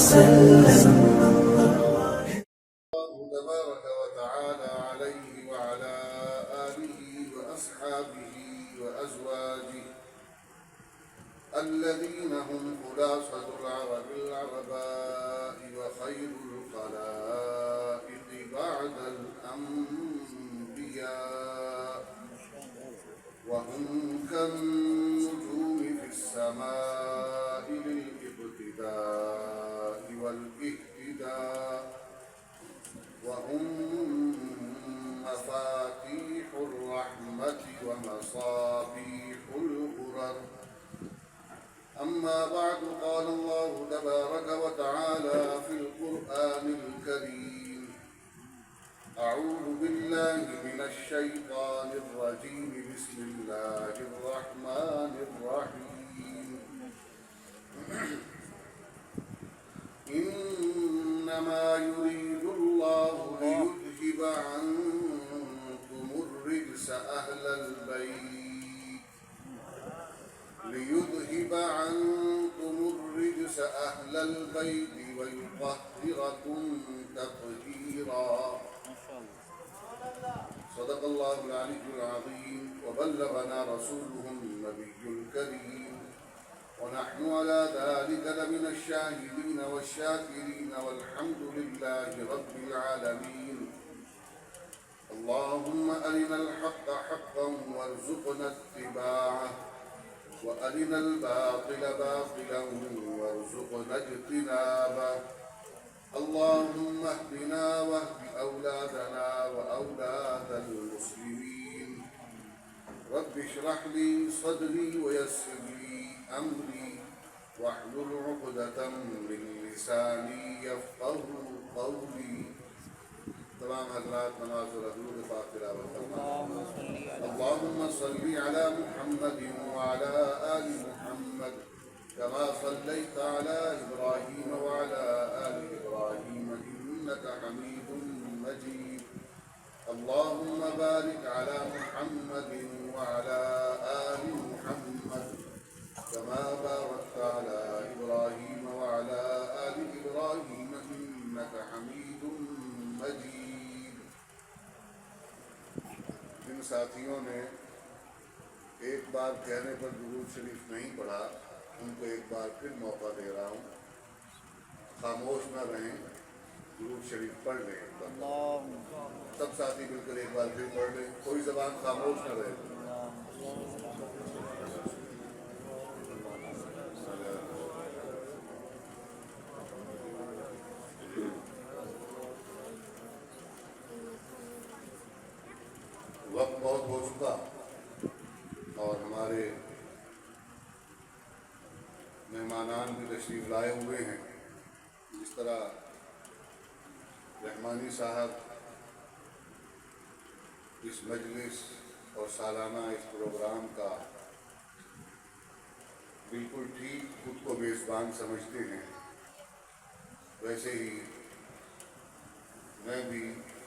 وسلم. تبارك وتعالى عليه وعلى آله وأصحابه وأزواجه الذين هم خلاصة العرب العرباء وخير الخلائق بعد الأنبياء، وهم كالنجوم في السماء للاقتداء والاهتداء، وهم مفاتيح الرحمة ومصابيح الغرر. أما بعد، قال الله تبارك وتعالى في القرآن الكريم: أعوذ بالله من الشيطان الرجيم، بسم الله الرحمن الرحيم. إنما يريد الله ليذهب عنكم الرجس أهل البيت ويطهركم تطهيرا. صدق الله العلي العظيم وبلغنا رسوله النبي الكريم، ونحن على ذلك لمن الشاهدين والشاكرين، والحمد لله رب العالمين. اللهم أرنا الحق حقا وارزقنا اتباعه، وأرنا الباطل باطلا وارزقنا اجتنابه. اللهم اهدنا واهد أولادنا وأولاد المسلمين. رب اشرح لي صدري ويسر لي أمري واحلل عقدة من لساني يفقه قولي. تمام حضرات نماز و درود پاک تلاوت فرمائیں. اللهم صل على محمد وعلى آل محمد كما صليت على إبراهيم وعلى آل إبراهيم إنك حميد مجيد. اللهم بارك على محمد وعلى آل محمد كما باركت على إبراهيم وعلى آل إبراهيم إنك حميد مجيد. جن ساتھیوں نے ایک بار کہنے پر درود شریف نہیں پڑھا، ان کو ایک بار پھر موقع دے رہا ہوں، خاموش نہ رہیں، درود شریف پڑھ لیں. سب ساتھی مل کر ایک بار پھر پڑھ لیں، کوئی زبان خاموش نہ رہے. وقت بہت ہو چکا اور ہمارے مہمانان بھی تشریف لائے ہوئے ہیں. جس طرح رحمانی صاحب اس مجلس اور سالانہ اس پروگرام کا بالکل ٹھیک خود کو میزبان سمجھتے ہیں، ویسے ہی میں بھی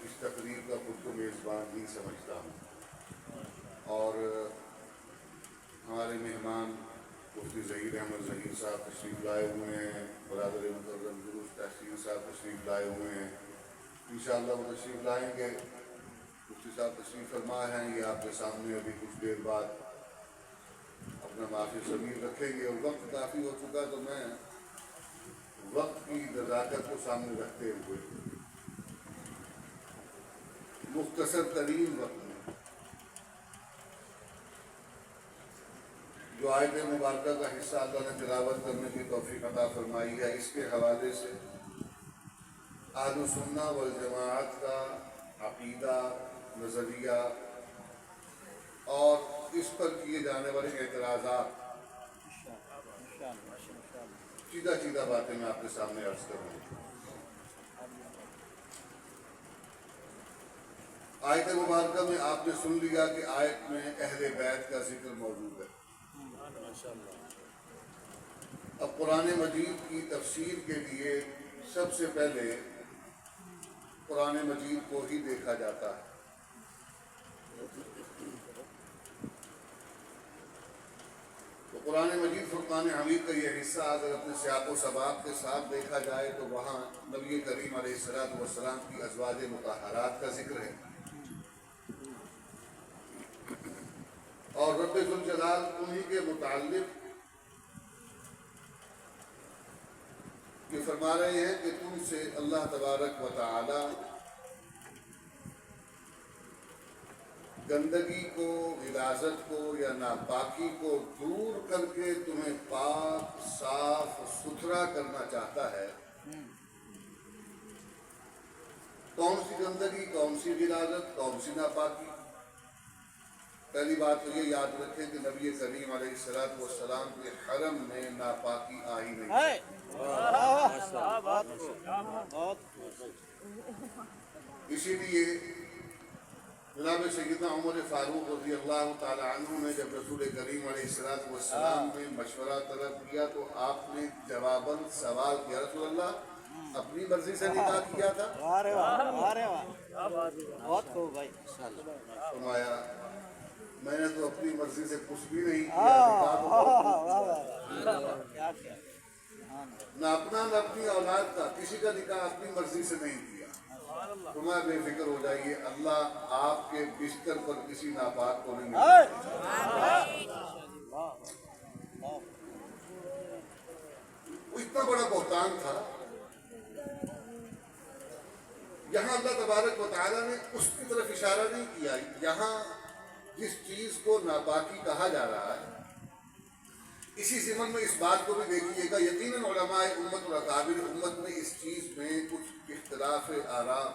اس تقریب کا خود کو میزبان ہی سمجھتا ہوں. اور ہمارے مہمان مفتی ظہیر احمد ظہیر صاحب تشریف لائے ہوئے ہیں، برادر مکرم دروش تحسین صاحب تشریف لائے ہوئے ہیں. انشاءاللہ وہ تشریف لائیں گے. مفتی صاحب تشریف فرما ہیں، یہ آپ کے سامنے ابھی کچھ دیر بعد اپنا معافی ضمیر رکھیں گے. اور وقت کافی ہو چکا تو میں وقت کی نزاکت کو سامنے رکھتے ہوئے مختصر ترین وقت میں جو آیت مبارکہ کا حصہ اللہ نے تلاوت کرنے کی توفیق عطا فرمائی ہے، اس کے حوالے سے اہل سنہ والجماعت کا عقیدہ، نظریہ اور اس پر کیے جانے والے اعتراضات، سیدھا سیدھا باتیں میں آپ کے سامنے عرض کروں. آیت مبارکہ میں آپ نے سن لیا کہ آیت میں اہل بیت کا ذکر موجود ہے. اب قرآن مجید کی تفسیر کے لیے سب سے پہلے قرآن مجید کو ہی دیکھا جاتا ہے. تو قرآن مجید فرقان حمید کا یہ حصہ اگر اپنے سیاق و سباق کے ساتھ دیکھا جائے تو وہاں نبی کریم علیہ السلام کی ازواج مطہرات کا ذکر ہے، اور رب ذوالجلال انہی کے متعلق یہ فرما رہے ہیں کہ تم سے اللہ تبارک و تعالی گندگی کو، غلاظت کو یا ناپاکی کو دور کر کے تمہیں پاک، صاف، ستھرا کرنا چاہتا ہے۔ کون سی گندگی، کون سی غلاظت، کون سی ناپاکی؟ پہلی بات تو یہ یاد رکھیں کہ نبی کریم علیہ السلام کے حرم میں ناپاکی آئی نہیں۔ اسی لیے جناب سیدنا عمر فاروق رضی اللہ تعالی عنہ نے جب رسول کریم علیہ السلام نے مشورہ طلب کیا تو آپ نے جواباً سوال کیا، رسول اللہ اپنی مرضی سے نکاح کیا تھا؟ فرمایا میں نے تو اپنی مرضی سے کچھ بھی نہیں کیا، نہ اپنا نہ اپنی اولاد کا، کسی کا نکاح اپنی مرضی سے نہیں کیا۔ فرمایا بے فکر ہو جائیے، اللہ آپ کے بستر پر کسی ناپاک کو نہیں وہ اتنا بڑا بہتان تھا۔ یہاں اللہ تبارک و تعالیٰ نے اس کی طرف اشارہ نہیں کیا، یہاں جس چیز کو ناپاکی کہا جا رہا ہے اسی ضمن میں اس بات کو بھی دیکھیے گا، یقیناً علماء امت اور اکابر امت میں اس چیز میں کچھ اختلاف آراء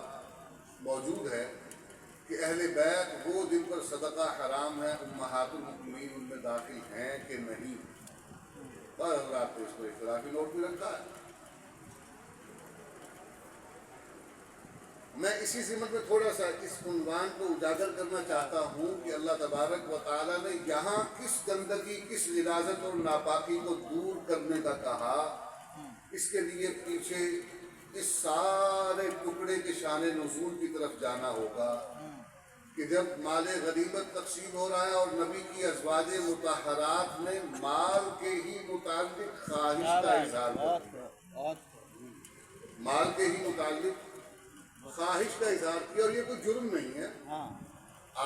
موجود ہے کہ اہل بیت وہ جن پر صدقہ حرام ہے امہات المؤمنین ان میں داخل ہیں کہ نہیں۔ بعض حضرات نے اس کو اختلافی نوٹ بھی رکھا ہے۔ میں اسی ضمن میں تھوڑا سا اس عنوان کو اجاگر کرنا چاہتا ہوں کہ اللہ تبارک و تعالیٰ نے یہاں کس گندگی، کس غلاظت اور ناپاکی کو دور کرنے کا کہا، اس کے لیے پیچھے اس سارے ٹکڑے کے شان نزول کی طرف جانا ہوگا کہ جب مال غنیمت تقسیم ہو رہا ہے اور نبی کی ازواج مطہرات نے مال کے ہی متعلق خواہش کا اظہار کیا، مال کے ہی متعلق خواہش کا اظہار کیا، اور یہ کوئی جرم نہیں ہے۔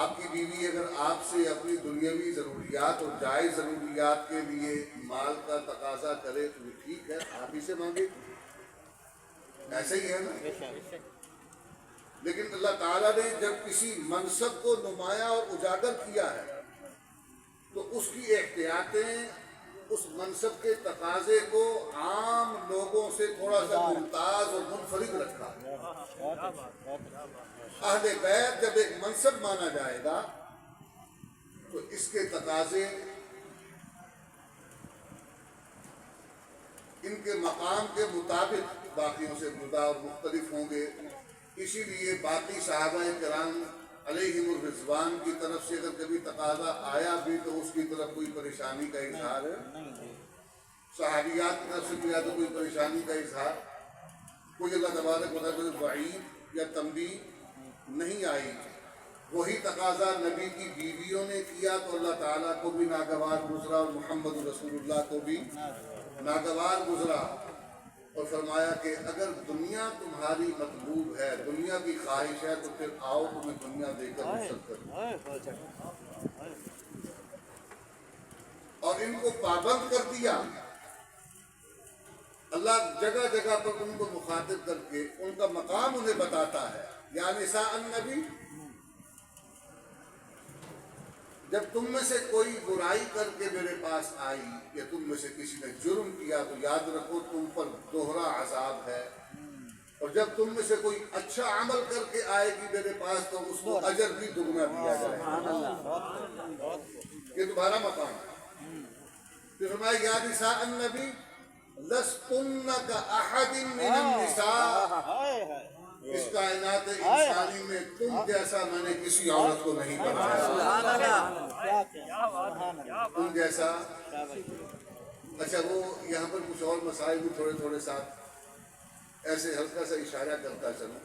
آپ کی بیوی اگر آپ سے اپنی دنیاوی ضروریات اور جائز ضروریات کے لیے مال کا تقاضا کرے تو یہ ٹھیک ہے، آپ ہی سے مانگے، ایسا ہی ہے نا۔ لیکن اللہ تعالیٰ نے جب کسی منصب کو نمایاں اور اجاگر کیا ہے تو اس کی احتیاطیں اس منصب کے تقاضے کو عام لوگوں سے تھوڑا سا ممتاز اور منفرد رکھا۔ اہل بیت جب ایک منصب مانا جائے گا تو اس کے تقاضے ان کے مقام کے مطابق باقیوں سے جدا اور مختلف ہوں گے۔ اسی لیے باقی صحابہ کرام علیہم الرضوان کی طرف سے اگر کبھی تقاضا آیا بھی تو اس کی طرف کوئی پریشانی کا اظہار ہے، صحابیات کی طرف سے کیا تو کوئی پریشانی کا اظہار، کوئی اللہ تبارک و تعالیٰ وعید یا تنبیہ نہیں آئی۔ وہی تقاضا نبی کی بیویوں نے کیا تو اللہ تعالیٰ کو بھی ناگوار گزرا اور محمد رسول اللہ کو بھی ناگوار گزرا، اور فرمایا کہ اگر دنیا تمہاری مطلوب ہے، دنیا کی خواہش ہے، تو پھر آؤ تمہیں دنیا دے کر رخصت کروں۔ اور ان کو پابند کر دیا اللہ، جگہ جگہ پر ان کو مخاطب کر کے ان کا مقام انہیں بتاتا ہے۔ یا نساء النبی، جب تم میں سے کوئی برائی کر کے میرے پاس آئی یا تم میں سے کسی نے جرم کیا تو یاد رکھو تم پر دوہرا عذاب ہے، اور جب تم میں سے کوئی اچھا عمل کر کے آئے گی میرے پاس تو اس کو اجر بھی دگنا دیا جائے گا۔ یہ تمہارا مقام ہے۔ پھر فرمایا یا نساء النبی لستن کاحد من النساء، اس کائنات انسانی میں تم جیسا میں نے کسی عورت کو نہیں بنایا، تم جیسا۔ اچھا وہ یہاں پر کچھ اور مسائل بھی تھوڑے تھوڑے ساتھ ایسے ہلکا سا اشارہ کرتا چلو،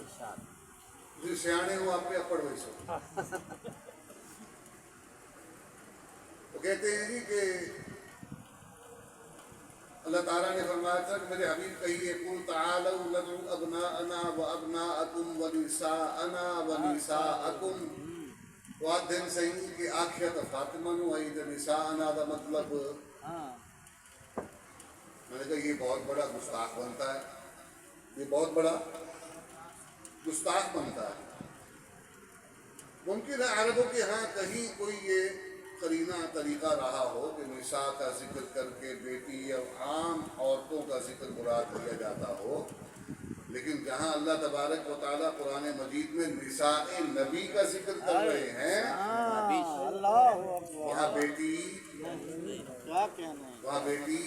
جو سیانے ہو آپ پہ اپڑ ہوئی سو۔ وہ کہتے ہیں جی کہ اللہ تعالیٰ نے فرمایا تھا کہ میرے حبیب کہیے قل تعالوا ندعو ابناءنا وابناءکم ونساءنا ونساءکم. وادن صحیح کہ آخرت فاطمہ نو عید نساءنا دا مطلب میں نے کہا یہ بہت بڑا گستاخ بنتا ہے، یہ بہت بڑا گستاخ بنتا ہے. ممکن ہے عربوں کے ہاں کہیں کوئی یہ قرینہ طریقہ رہا ہو کہ نساء کا ذکر کر کے بیٹی یا عام عورتوں کا ذکر مراد لیا جاتا ہو، لیکن جہاں اللہ تبارک و تعالیٰ قرآن مجید میں نساء نبی کا ذکر کر رہے ہیں وہاں بیٹی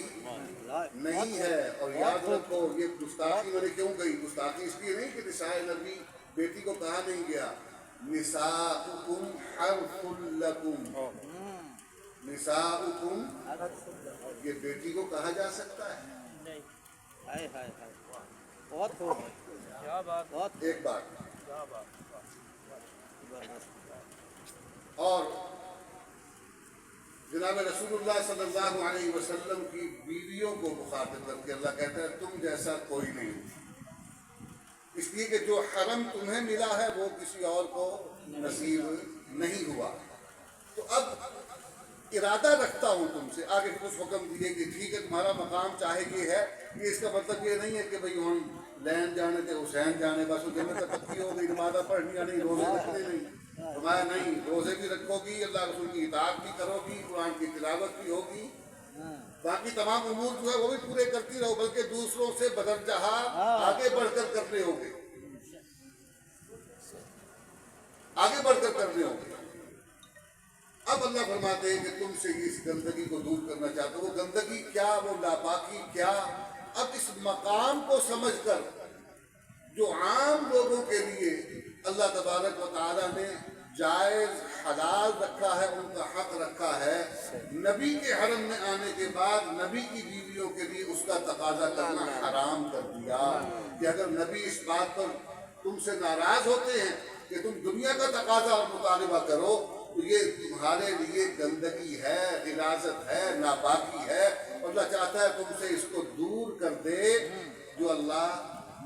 نہیں ہے. اور یاد رکھو یہ گستاخی میں نے کیوں کہی؟ گستاخی اس لیے نہیں کہ نساء نبی بیٹی کو کہا نہیں گیا. نساؤکم حرث لکم، نساؤکم یہ بیٹی کو کہا جا سکتا ہے. ایک بات اور جناب رسول اللہ صلی اللہ علیہ وسلم کی بیویوں کو مخاطب کر کے اللہ کہتا ہے تم جیسا کوئی نہیں، اس لیے کہ جو حرم تمہیں ملا ہے وہ کسی اور کو نصیب نہیں ہوا. تو اب ارادہ رکھتا ہوں تم سے، آگے کچھ حکم دیے کہ ٹھیک ہے تمہارا مقام چاہے یہ ہے، یہ اس کا مطلب یہ نہیں ہے کہ بھئی ہم لین جانے تھے حسین جانے بس وہ جنت تک پکی ہو گئی، نمازہ پڑھنی یا نہیں، روزے رکھنے نہیں. فرمایا نہیں، روزے بھی رکھو گی، اللہ رسول کی اطاعت بھی کرو گی، قرآن کی تلاوت بھی ہوگی، باقی تمام امور جو ہے وہ بھی پورے کرتی رہو، بلکہ دوسروں سے بدرجہ آگے بڑھ کر کرنے ہوں گے، آگے بڑھ کر کرنے ہوں گے. اب اللہ فرماتے ہیں کہ تم سے اس گندگی کو دور کرنا چاہتے ہو. وہ گندگی کیا، وہ ناپاکی کیا؟ اب اس مقام کو سمجھ کر جو عام لوگوں کے لیے اللہ تبارک و تعالیٰ نے جائز حلال رکھا ہے، ان کا حق رکھا ہے، نبی کے حرم میں آنے کے بعد نبی کی بیویوں کے لیے اس کا تقاضا کرنا حرام کر دیا کہ اگر نبی اس بات پر تم سے ناراض ہوتے ہیں کہ تم دنیا کا تقاضا اور مطالبہ کرو تو یہ تمہارے لیے گندگی ہے، غلاظت ہے، ناپاکی ہے. اللہ چاہتا ہے تم سے اس کو دور کر دے. جو اللہ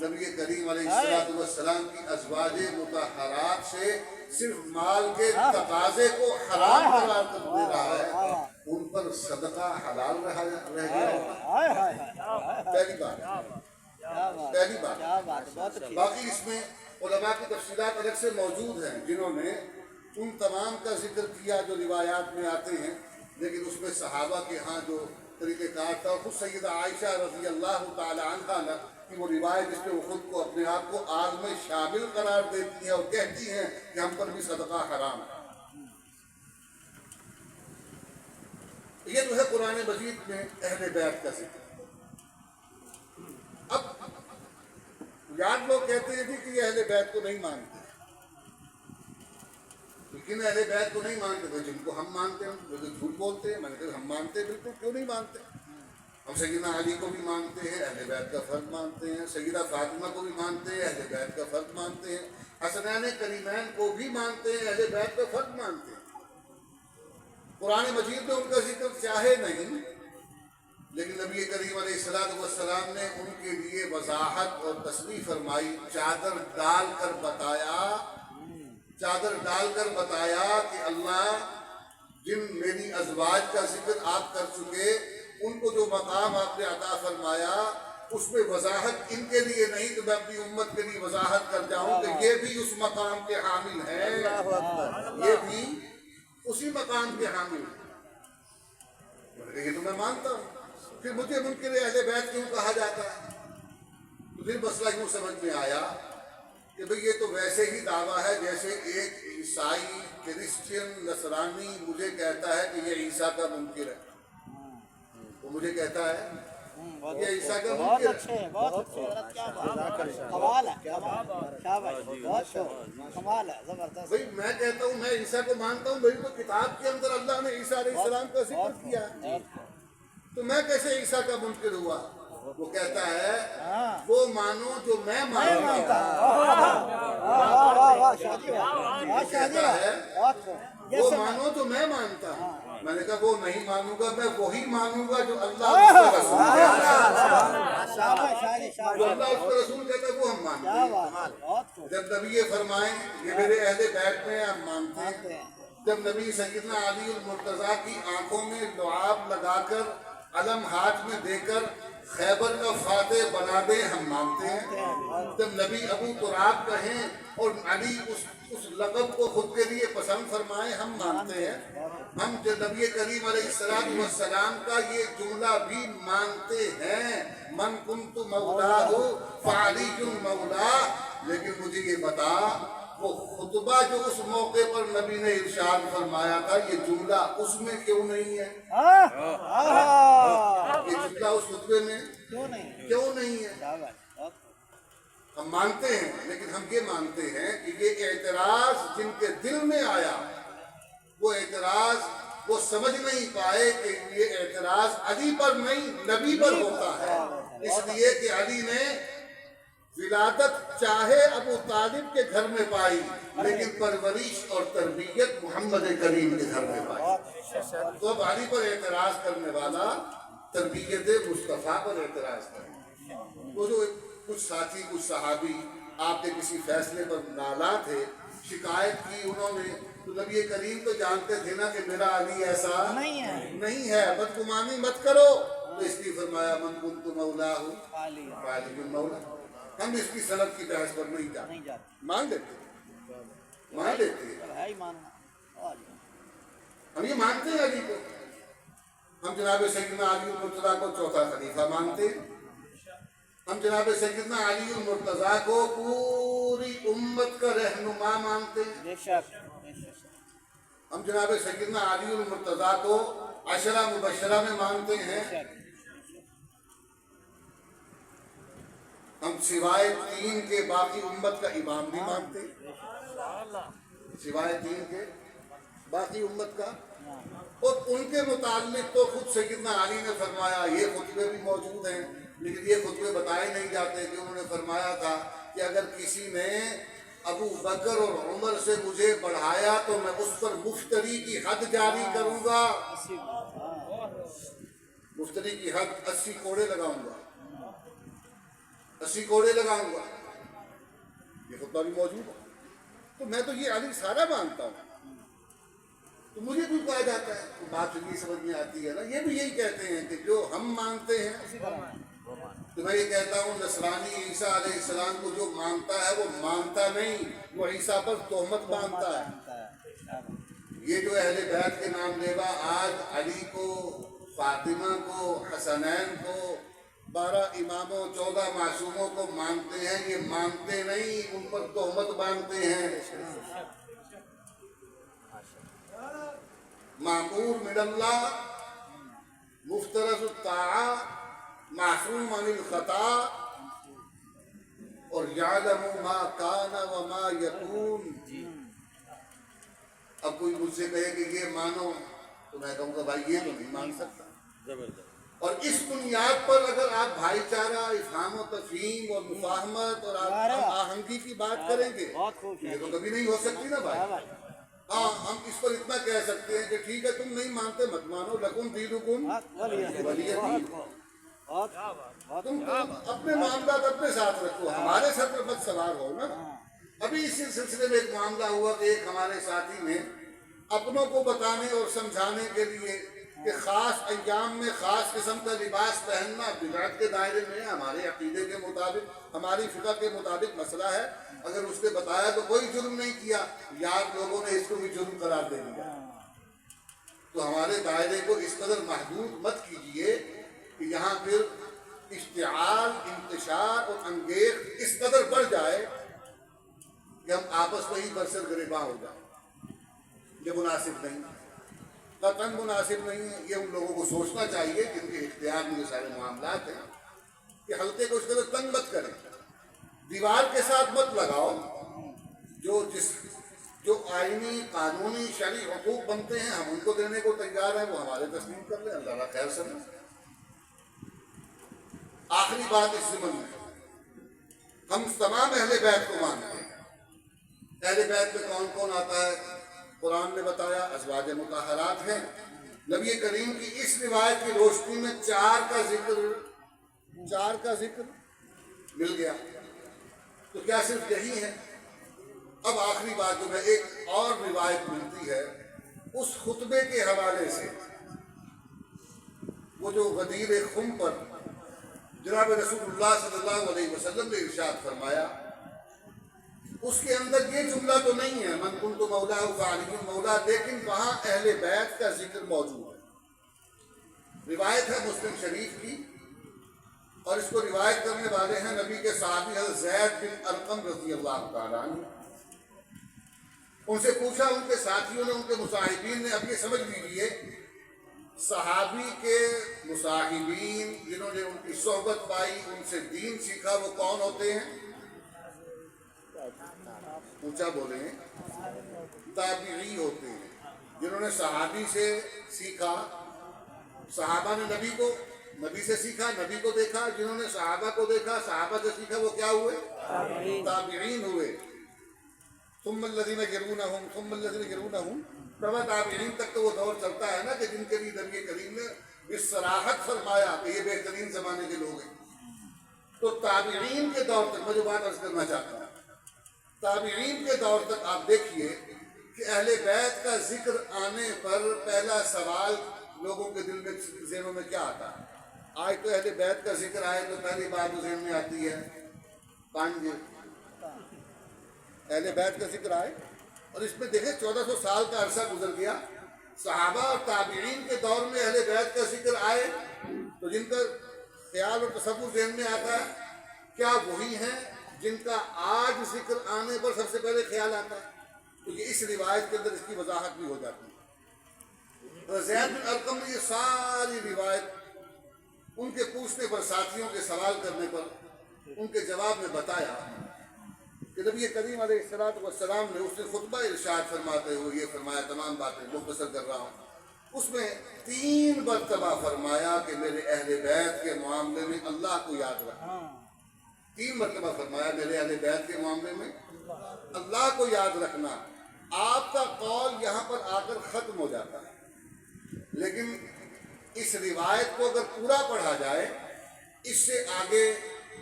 نبی کریم علیہ السلام کی ازواج مطہرات سے صرف مال کے تقاضے کو حرام قرار کر دے رہا ہے، ان پر صدقہ حلال رہ گیا. پہلی بات. باقی اس میں علماء کی تفصیلات الگ سے موجود ہیں جنہوں نے ان تمام کا ذکر کیا جو روایات میں آتے ہیں، لیکن اس میں صحابہ کے ہاں جو طریقہ کار تھا، خود سیدہ عائشہ رضی اللہ تعالی عنہا کی وہ روایت جس میں وہ خود کو اپنے آپ کو آگ میں شامل قرار دیتی ہیں اور کہتی ہیں کہ ہم پر بھی صدقہ حرام ہے. یہ جو ہے قرآن مجید میں اہل بیت کا ذکر. اب یاد لوگ کہتے ہیں کہ یہ اہل بیت کو نہیں مانتے، لیکن اہل بیت کو نہیں مانتے تو جن کو ہم مانتے ہیں وہ تو جھوٹ بولتے ہیں. میں نے کہا ہم مانتے ہیں، بالکل کیوں نہیں مانتے. ہم سیدنا علی کو بھی مانتے ہیں، اہل بیت کا فرد مانتے ہیں. سیدہ فاطمہ کو بھی مانتے ہیں، اہل بیت کا فرد مانتے ہیں. حسنین کریمین کو بھی مانتے ہیں، اہل بیت کا فرد مانتے ہیں. قرآن مجید میں ان کا ذکر چاہے نہیں، لیکن نبی کریم علیہ السلام نے ان کے لیے وضاحت اور تصریح فرمائی. چادر ڈال کر بتایا کہ اللہ جن میری ازواج کا ذکر آپ کر چکے، ان کو جو مقام آپ نے عطا فرمایا اس میں وضاحت ان کے لیے نہیں تو میں اپنی امت کے لیے وضاحت کر جاؤں کہ یہ بھی اس مقام کے حامل ہیں، یہ بھی اسی مقام کے حامل ہیں. یہ تو میں مانتا ہوں. پھر مجھے منکر اہل بیت کیوں کہا جاتا ہے؟ تو پھر مسئلہ یوں سمجھ میں آیا کہ بھئی یہ تو ویسے ہی دعویٰ ہے جیسے ایک عیسائی، کرسچن، نصرانی مجھے کہتا ہے کہ یہ عیسیٰ کا منکر ہے. وہ مجھے کہتا ہے یہ عیسیٰ کا منکر ہے. بھئی میں کہتا ہوں میں عیسیٰ کو مانتا ہوں، بھئی تو کتاب کے اندر اللہ نے عیسیٰ علیہ السلام کا ذکر کیا ہے، تو میں کیسے عیسیٰ کا منکر ہوا؟ وہ کہتا ہے وہ مانو جو میں مانتا وہ مانو جو میں مانتا ہوں. میں نے کہا وہ نہیں مانوں گا، میں وہی مانوں گا جو اللہ اس کا رسول جو اللہ اس کا رسول کہتا ہے وہ ہم مانتے ہیں. جب نبی فرمائیں یہ میرے اہل بیت میں ہم مانتے ہیں. جب نبی سیدنا علی المرتضیٰ کی آنکھوں میں لعاب لگا کر علم ہاتھ میں دے کر خیبر کا فاتح بنا دے ہم مانتے ہیں. جب نبی ابو تراب کہیں اور علی اس لقب کو خود کے لیے پسند فرمائے ہم مانتے ہیں. ہم جو نبی کریم علیہ السلام کا یہ جملہ بھی مانتے ہیں من کنت مولاہ فعلی مولا. لیکن مجھے یہ بتا وہ خطبہ جو اس موقع پر نبی نے ارشاد فرمایا تھا یہ جملہ اس میں کیوں نہیں ہے؟ یہ جملہ اس خطبے میں کیوں نہیں ہے؟ ہم مانتے ہیں لیکن ہم یہ مانتے ہیں کہ یہ اعتراض جن کے دل میں آیا وہ اعتراض وہ سمجھ نہیں پائے کہ یہ اعتراض علی پر نہیں نبی پر ہوتا ہے. اس لیے کہ علی نے ولادت چاہے ابو طالب کے گھر میں پائی لیکن پرورش اور تربیت محمد کریم کے گھر میں پائی. تو اب علی پر اعتراض کرنے والا تربیت مصطفیٰ پر اعتراض کرے. وہ جو کچھ ساتھی کچھ صحابی آپ کے کسی فیصلے پر نالاں تھے شکایت کی انہوں نے تو نبی کریم تو جانتے تھے نا کہ میرا علی ایسا نہیں ہے بدگمانی مت کرو. تو اس لیے فرمایا من کنت مولاہ فعلی مولا. ہم اس کی سند کی بحث پر نہیں جاتے مان لیتے ہم یہ مانتے ہیں علی کو. ہم جناب سیدنا علی المرتضیٰ کو چوتھا خلیفہ مانتے ہیں. ہم جناب سیدنا علی المرتضیٰ کو پوری امت کا رہنما مانتے ہیں. ہم جناب سیدنا علی المرتضیٰ کو عشرہ مبشرہ میں مانتے ہیں. ہم سوائے 3 کے باقی امت کا امام بھی مانتے ہیں. سوائے 3 کے باقی امت کا. اور ان کے متعلق تو خود سیدنا علی نے فرمایا یہ خطبے بھی موجود ہیں لیکن یہ خطبے بتائے نہیں جاتے کہ انہوں نے فرمایا تھا کہ اگر کسی نے ابو بکر اور عمر سے مجھے بڑھایا تو میں اس پر مفتری کی حد جاری کروں گا. مفتری کی حد 80 کوڑے لگاؤں گا 80 کوڑے لگاؤں گا. یہ خطبہ بھی موجود ہے. تو میں تو یہ علی سارا مانتا ہوں تو مجھے بھی کہا جاتا ہے تو بات یہ سمجھ میں آتی ہے نا. یہ بھی یہی کہتے ہیں کہ جو ہم مانتے ہیں تو میں یہ کہتا ہوں نصرانی عیسیٰ علیہ السلام کو جو مانتا ہے وہ مانتا نہیں وہ عیسیٰ پر تہمت مانتا ہے. یہ جو اہل بیت کے نام لیوا آج علی کو فاطمہ کو حسنین کو 12 اماموں 14 معصوموں کو مانتے ہیں یہ مانتے نہیں ان پر تہمت باندھتے ہیں. معمور من اللہ مفترض الطاعہ معصوم عن الخطا اور یعلم ما کان وما یکون. اب کوئی مجھ سے کہے کہ یہ مانو تو میں کہوں گا بھائی یہ تو نہیں مان سکتا. اور اس بنیاد پر اگر آپ بھائی چارہ افہام و تفہیم اور مفاہمت اور آہنگی کی بات کریں گے یہ تو کبھی نہیں ہو سکتی نا بھائی. ہاں ہم اس پر اتنا کہہ سکتے ہیں کہ ٹھیک ہے تم نہیں مانتے مت مانو لکم دینکم ولی دین. تم اپنے معاملات اپنے ساتھ رکھو ہمارے سر پر مت سوار ہو نا. ابھی اسی سلسلے میں ایک معاملہ ہوا کہ ایک ہمارے ساتھی نے اپنوں کو بتانے اور سمجھانے کے لیے کہ خاص ایام میں خاص قسم کا لباس پہننا بدعت کے دائرے میں ہمارے عقیدے کے مطابق ہماری فقہ کے مطابق مسئلہ ہے. اگر اس نے بتایا تو کوئی جرم نہیں کیا یار لوگوں نے اس کو بھی جرم قرار دے دیا. تو ہمارے دائرے کو اس قدر محدود مت کیجیے کہ یہاں پھر اشتعال انتشار اور انگیخت اس قدر بڑھ جائے کہ ہم آپس میں ہی برسر گریباں ہو جائیں. یہ مناسب نہیں قطعاً مناسب نہیں ہے. یہ ان لوگوں کو سوچنا چاہیے جن کے اختیار میں یہ سارے معاملات ہیں کہ حلقے کو اس قدر تنگ مت کریں. دیوار کے ساتھ مت لگاؤ. جو آئینی قانونی شرعی حقوق بنتے ہیں ہم ان کو دینے کو تیار ہیں وہ ہمارے تسلیم کر لیں اللہ خیر سمجھ. آخری بات اس زمن میں ہم تمام اہل بیت کو مانتے ہیں۔ اہل بیت میں کون کون آتا ہے؟ قرآن نے بتایا ازواج مطہرات ہیں۔ نبی کریم کی اس روایت کی روشنی میں چار کا ذکر مل گیا، تو کیا صرف یہی ہے؟ اب آخری بات جو ہے، ایک اور روایت ملتی ہے اس خطبے کے حوالے سے، وہ جو غدیر خم پر جناب رسول اللہ صلی اللہ علیہ وسلم نے ارشاد فرمایا، اس کے اندر یہ جملہ تو نہیں ہے من کنت مولا فعلی مولا، لیکن وہاں اہل بیت کا ذکر موجود ہے۔ روایت ہے مسلم شریف کی، اور اس کو روایت کرنے والے ہیں نبی کے صحابی حضرت زید بن ارقم رضی اللہ تعالیٰ عنہ۔ ان سے پوچھا ان کے ساتھیوں نے، ان کے مصاحبین نے، اب یہ سمجھ لیجیے صحابی کے مصاحبین جنہوں نے ان کی صحبت پائی، ان سے دین سیکھا، وہ کون ہوتے ہیں؟ اونچا بولیں، تابعی ہوتے ہیں، جنہوں نے صحابی سے سیکھا۔ صحابہ نے نبی سے سیکھا، نبی کو دیکھا، جنہوں نے صحابہ کو دیکھا، صحابہ سے سیکھا، وہ کیا ہوئے؟ تابعین ہوئے۔ ثم الذین یلونہم ثم الذین یلونہم، تبع تابعین تک تو وہ دور چلتا ہے نا کہ جن کے لیے نبی کریم نے بصراحت فرمایا کہ یہ بہترین زمانے کے لوگ ہیں۔ تو تابعین کے دور تک، میں جو بات عرض کرنا چاہتا ہوں، تابعین کے دور تک آپ دیکھیے کہ اہل بیت کا ذکر آنے پر پہلا سوال لوگوں کے دل میں، ذہنوں میں کیا آتا ہے؟ آج تو اہل بیت کا ذکر آئے تو پہلی بات ذہن میں آتی ہے پانچ۔ اہل بیت کا ذکر آئے اور اس میں دیکھیں 1400 سال کا عرصہ گزر گیا، صحابہ اور تابعین کے دور میں اہل بیت کا ذکر آئے تو جن کا خیال اور تصور ذہن میں آتا ہے کیا وہی ہیں جن کا آج ذکر آنے پر سب سے پہلے خیال آتا ہے؟ تو یہ اس روایت کے اندر اس کی وضاحت بھی ہو جاتی ہے۔ زید بن ارقم نے یہ ساری روایت ان کے پوچھنے پر، ساتھیوں کے سوال کرنے پر ان کے جواب میں بتایا کہ نبی کریم علیہ السلام نے اس نے خطبہ ارشاد فرماتے ہوئے یہ فرمایا، تمام باتیں مختصر کر رہا ہوں، اس میں 3 مرتبہ فرمایا کہ میرے اہل بیت کے معاملے میں اللہ کو یاد رکھنا۔ 3 مرتبہ فرمایا میرے اہل بیت کے معاملے میں اللہ کو یاد رکھنا۔ آپ کا قول یہاں پر آ کر ختم ہو جاتا ہے، لیکن اس روایت کو اگر پورا پڑھا جائے، اس سے آگے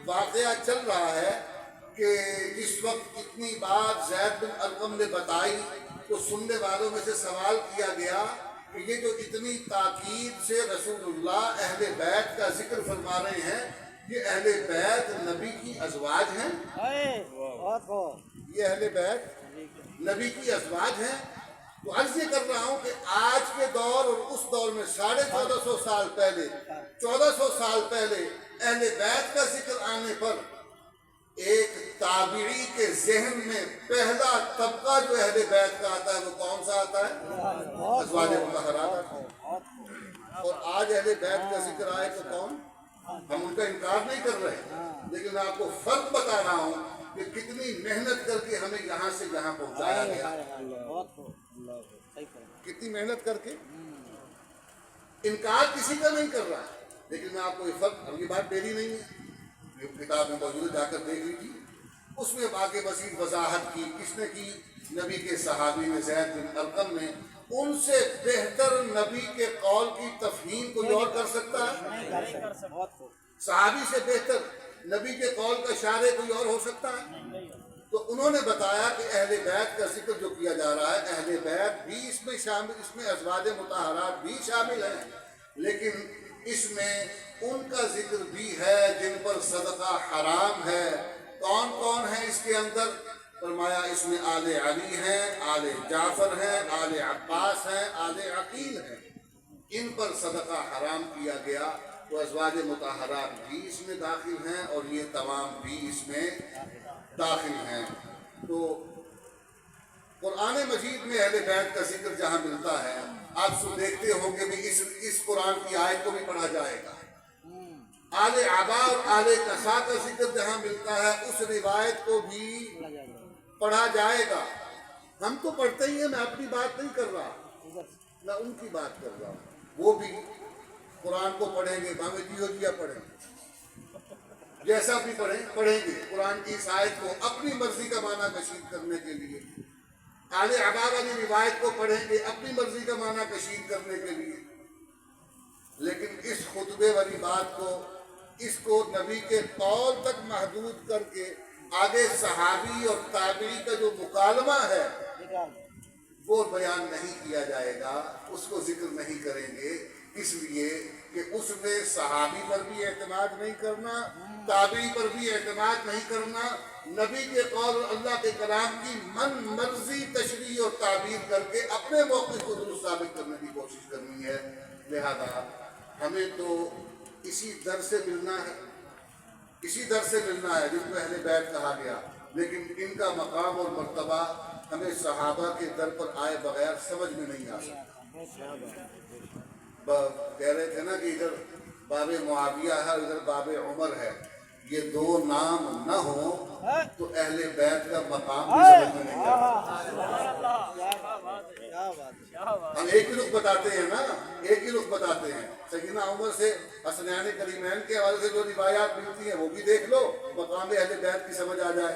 واقعہ چل رہا ہے کہ جس وقت اتنی بات زید بن ارقم نے بتائی تو سننے والوں میں سے سوال کیا گیا کہ یہ جو اتنی تاکید سے رسول اللہ اہل بیت کا ذکر فرما رہے ہیں، یہ اہل بیت نبی کی ازواج ہیں؟ یہ اہل بیت نبی کی ازواج ہیں؟ تو عرض یہ کر رہا ہوں کہ آج کے دور اور اس دور میں 1450 سال پہلے، 1400 سال پہلے اہل بیت کا ذکر آنے پر ایک تابعی کے ذہن میں پہلا طبقہ جو اہل بیت کا آتا ہے وہ کون سا آتا ہے؟ ازواج مطہرات آتا ہے۔ اور آج اہل بیت کا ذکر آئے تو کون؟ ہم ان کا انکار نہیں کر رہے، لیکن میں آپ کو فرق بتا رہا ہوں کہ کتنی محنت کر کے ہمیں یہاں سے یہاں پہنچایا گیا، کتنی محنت کر کے۔ انکار کسی کا نہیں کر رہا، لیکن میں آپ کو یہ فرق، اب یہ بات میری نہیں ہے، کتاب میں موجود، جا کر دیکھ لیجیے، اس میں باقی مزید وضاحت کی کس نے کی؟ نبی کے صحابی نے، زید بن ارقم نے۔ ان سے بہتر نبی کے قول کی تفہیم کوئی اور کر سکتا ہے؟ صحابی سے بہتر نبی کے قول کا شارح کوئی اور ہو سکتا ہے؟ تو انہوں نے بتایا کہ اہل بیت کا ذکر جو کیا جا رہا ہے، اہل بیت بھی اس میں شامل، اس میں ازواج مطہرات بھی شامل ہیں، لیکن اس میں ان کا ذکر بھی ہے جن پر صدقہ حرام ہے۔ کون کون ہیں اس کے اندر؟ فرمایا اس میں آل علی ہیں، آل جعفر ہیں، آل عباس ہیں، آل عقیل ہیں، ان پر صدقہ حرام کیا گیا۔ تو ازواج مطہرات بھی اس میں داخل ہیں اور یہ تمام بھی اس میں داخل ہیں۔ تو قرآن مجید میں اہل بیت کا ذکر جہاں ملتا ہے، آپ سب دیکھتے ہوں گے بھی اس قرآن کی آیت کو بھی پڑھا جائے گا۔ آل آبا اور آل قصا کا ذکر جہاں ملتا ہے، اس روایت کو بھی پڑھا جائے گا۔ ہم تو پڑھتے ہی ہیں، میں اپنی بات نہیں کر رہا، میں ان کی بات کر رہا ہوں۔ وہ بھی قرآن کو پڑھیں گے، بھاوے جیو جیا پڑھیں گے، جیسا بھی پڑھیں گے قرآن کی اس آیت کو اپنی مرضی کا معنی کشید کرنے کے لیے، اعلی عبا والی روایت کو پڑھیں گے اپنی مرضی کا معنی کشید کرنے کے لیے، لیکن اس خطبے والی بات کو، اس کو نبی کے قول تک محدود کر کے آگے صحابی اور تابعی کا جو مکالمہ ہے وہ بیان نہیں کیا جائے گا، اس کو ذکر نہیں کریں گے، اس لیے کہ اس میں صحابی پر بھی اعتماد نہیں کرنا، تابعی پر بھی اعتماد نہیں کرنا، نبی کے قول اور اللہ کے کلام کی من مرضی تشریح اور تعبیر کر کے اپنے موقف کو درست ثابت کرنے کی کوشش کرنی ہے۔ لہذا ہمیں تو اسی در سے ملنا ہے، اسی در سے ملنا ہے جس کو اہل بیت کہا گیا، لیکن ان کا مقام اور مرتبہ ہمیں صحابہ کے در پر آئے بغیر سمجھ میں نہیں آ سکتا۔ کہہ رہے تھے نا کہ ادھر باب معاویہ ہے ادھر باب عمر ہے، یہ دو نام نہ ہوں تو اہل بیت کا مقام بھی سمجھ میں نہیں آتا۔ ہم ایک ہی رخ بتاتے ہیں نا، ایک ہی رخ بتاتے ہیں، سیدنا عمر سے حسنین کریمین کے حوالے سے جو روایات ملتی ہیں وہ بھی دیکھ لو، مقام اہل بیت کی سمجھ آ جائے،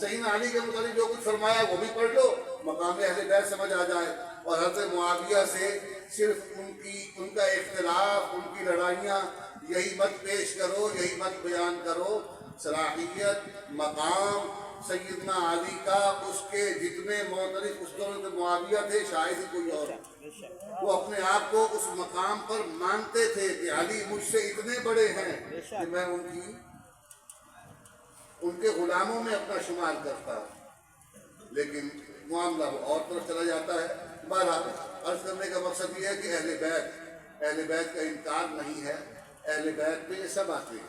سیدنا علی کے متعلق جو کچھ فرمایا وہ بھی پڑھ لو، مقام اہل بیت سمجھ آ جائے، اور حضرت معاویہ سے صرف ان کا اختلاف، ان کی لڑائیاں، یہی مت پیش کرو، یہی مت بیان کرو، صلاحیت مقام سیدنا علی کا، اس کے جتنے معترف اس دور کے معاویہ تھے شاید ہی کوئی اور، وہ اپنے آپ کو اس مقام پر مانتے تھے کہ علی مجھ سے اتنے بڑے ہیں کہ میں ان کے غلاموں میں اپنا شمار کرتا ہوں، لیکن معاملہ وہ اور طرف چلا جاتا ہے۔ بہرحال عرض کرنے کا مقصد یہ ہے کہ اہل بیت کا انکار نہیں ہے، اہل بیت میں یہ سب آتے ہیں،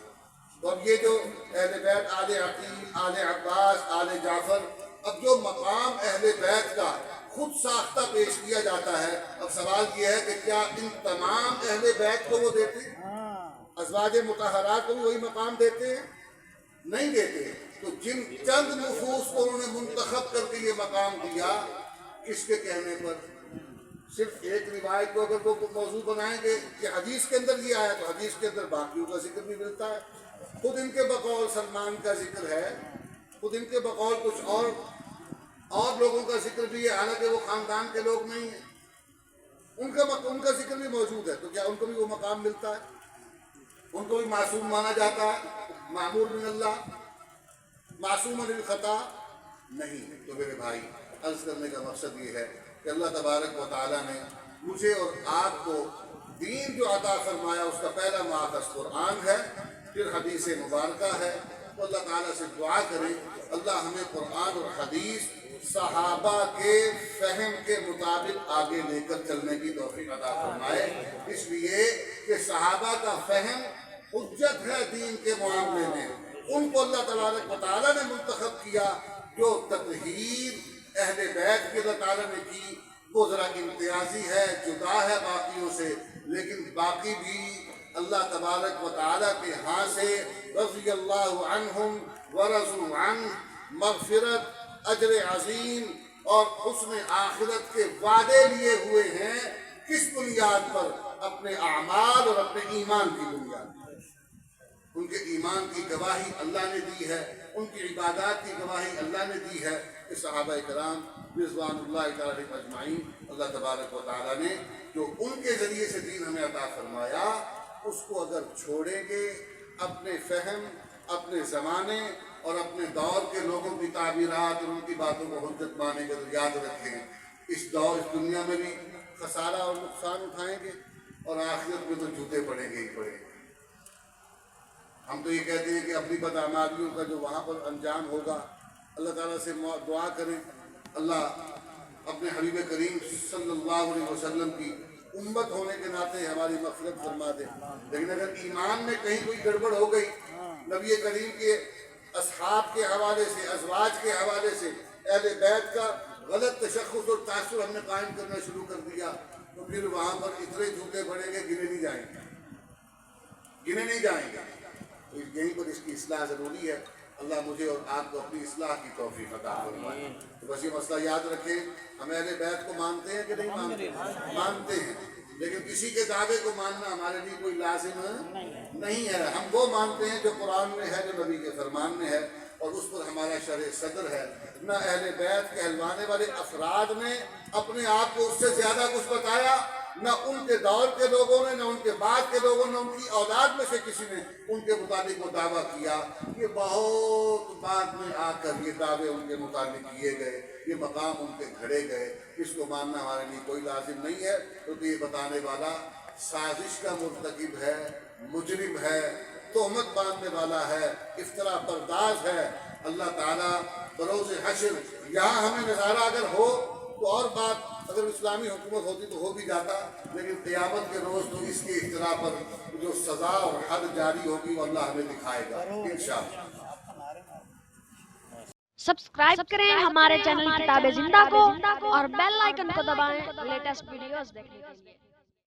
اور یہ جو اہل بیت آل عقیل، آل عباس، آل جعفر، اب جو مقام اہل بیت کا خود ساختہ پیش کیا جاتا ہے، اب سوال یہ ہے کہ کیا ان تمام اہل بیت کو وہ دیتے ہیں؟ ازواج مطہرات کو بھی وہی مقام دیتے ہیں؟ نہیں دیتے۔ تو جن چند نفوس کو انہوں نے منتخب کر کے یہ مقام دیا، کس کے کہنے پر؟ صرف ایک روایت کو اگر وہ موضوع بنائیں گے کہ حدیث کے اندر یہ آیا تو حدیث کے اندر باقیوں کا ذکر بھی ملتا ہے، خود ان کے بقول سلمان کا ذکر ہے، خود ان کے بقول کچھ اور لوگوں کا ذکر بھی ہے، حالانکہ وہ خاندان کے لوگ نہیں ہیں، ان کا ذکر بھی موجود ہے، تو کیا ان کو بھی وہ مقام ملتا ہے؟ ان کو بھی معصوم مانا جاتا ہے، معمور من اللہ، معصوم من الخطا؟ نہیں۔ تو میرے بھائی عرض کرنے کا مقصد یہ ہے کہ اللہ تبارک و تعالیٰ نے مجھے اور آپ کو دین جو عطا فرمایا اس کا پہلا ماخذ قرآن ہے، پھر حدیث مبارکہ ہے، تو اللہ تعالیٰ سے دعا کریں اللہ ہمیں قرآن اور حدیث صحابہ کے فہم کے مطابق آگے لے کر چلنے کی توفیق عطا فرمائے، اس لیے کہ صحابہ کا فہم حجت ہے دین کے معاملے میں، ان کو اللہ تبارک و تعالیٰ نے منتخب کیا، جو تطہیر اہل بیت کی اللہ تعالیٰ نے کی وہ ذرا امتیازی ہے، جدا ہے باقیوں سے، لیکن باقی بھی اللہ تبارک و تعالیٰ کے ہاں سے رضی اللہ عنہم ورضوا عنہ مغفرت، اجر عظیم اور حسن آخرت کے وعدے لیے ہوئے ہیں۔ کس بنیاد پر؟ اپنے اعمال اور اپنے ایمان کی بنیاد پر۔ ان کے ایمان کی گواہی اللہ نے دی ہے، ان کی عبادات کی گواہی اللہ نے دی ہے کہ صحابہ کرام رضوان اللہ تعالی اجمعین، اللہ تبارک و تعالیٰ نے جو ان کے ذریعے سے دین ہمیں عطا فرمایا، اس کو اگر چھوڑیں گے، اپنے فہم، اپنے زمانے اور اپنے دور کے لوگوں کی تعبیرات اور ان کی باتوں کو حجت مانیں گے، تو یاد رکھیں اس دنیا میں بھی خسارہ اور نقصان اٹھائیں گے، اور آخرت میں تو جوتے پڑیں گے ہی پڑیں گے۔ ہم تو یہ کہتے ہیں کہ اپنی بدعمالیوں کا جو وہاں پر انجام ہوگا، اللہ تعالیٰ سے دعا کریں اللہ اپنے حبیب کریم صلی اللہ علیہ وسلم کی امت ہونے کے ناطے ہماری مغفرت فرما دے، لیکن اگر ایمان میں کہیں کوئی گڑبڑ ہو گئی، نبی کریم کے اصحاب کے حوالے سے، ازواج کے حوالے سے اہل بیت کا غلط تشخص اور تاثر ہم نے قائم کرنا شروع کر دیا، تو پھر وہاں پر اتنے جھوٹے پڑیں گے گنے نہیں جائیں گے۔ یہیں پر اس کی اصلاح ضروری ہے۔ اللہ مجھے اور آپ کو اپنی اصلاح کی توفیق عطا فرمائے۔ تو بس یہ مسئلہ یاد رکھیں، ہم اہل بیت کو مانتے ہیں کہ نہیں مانتے؟ مانتے ہیں، لیکن کسی کے دعوے کو ماننا ہمارے لیے کوئی لازم نہیں ہے. ہم وہ مانتے ہیں جو قرآن میں ہے, جو نبی کے فرمان میں ہے, اور اس پر ہمارا شرع صدر ہے. نہ اہل بیت کہلوانے والے افراد نے اپنے آپ کو اس سے زیادہ کچھ بتایا, نہ ان کے دور کے لوگوں نے, نہ ان کے بعد کے لوگوں نے, ان کی اولاد میں سے کسی نے ان کے متعلق وہ دعویٰ کیا. یہ بہت بعد میں آ کر یہ دعوے ان کے متعلق کیے گئے, یہ مقام ان کے گھڑے گئے. اس کو ماننا ہمارے لیے کوئی لازم نہیں ہے, کیونکہ یہ بتانے والا سازش کا مرتکب ہے, مجرم ہے, تہمت باندھنے والا ہے, افترا پرداز ہے. اللہ تعالیٰ بروز حشر یہاں ہمیں نظارہ اگر ہو تو اور بات, اگر اسلامی حکومت ہوتی تو ہو بھی جاتا, لیکن قیامت کے روز تو اس کی افترا پر جو سزا اور حد جاری ہوگی وہ اللہ ہمیں دکھائے گا انشاءاللہ. سبسکرائب کریں ہمارے چینل کتاب زندہ کو اور بیل آئیکن کو دبائیں لیٹسٹ ویڈیوز دیکھنے کے لیے.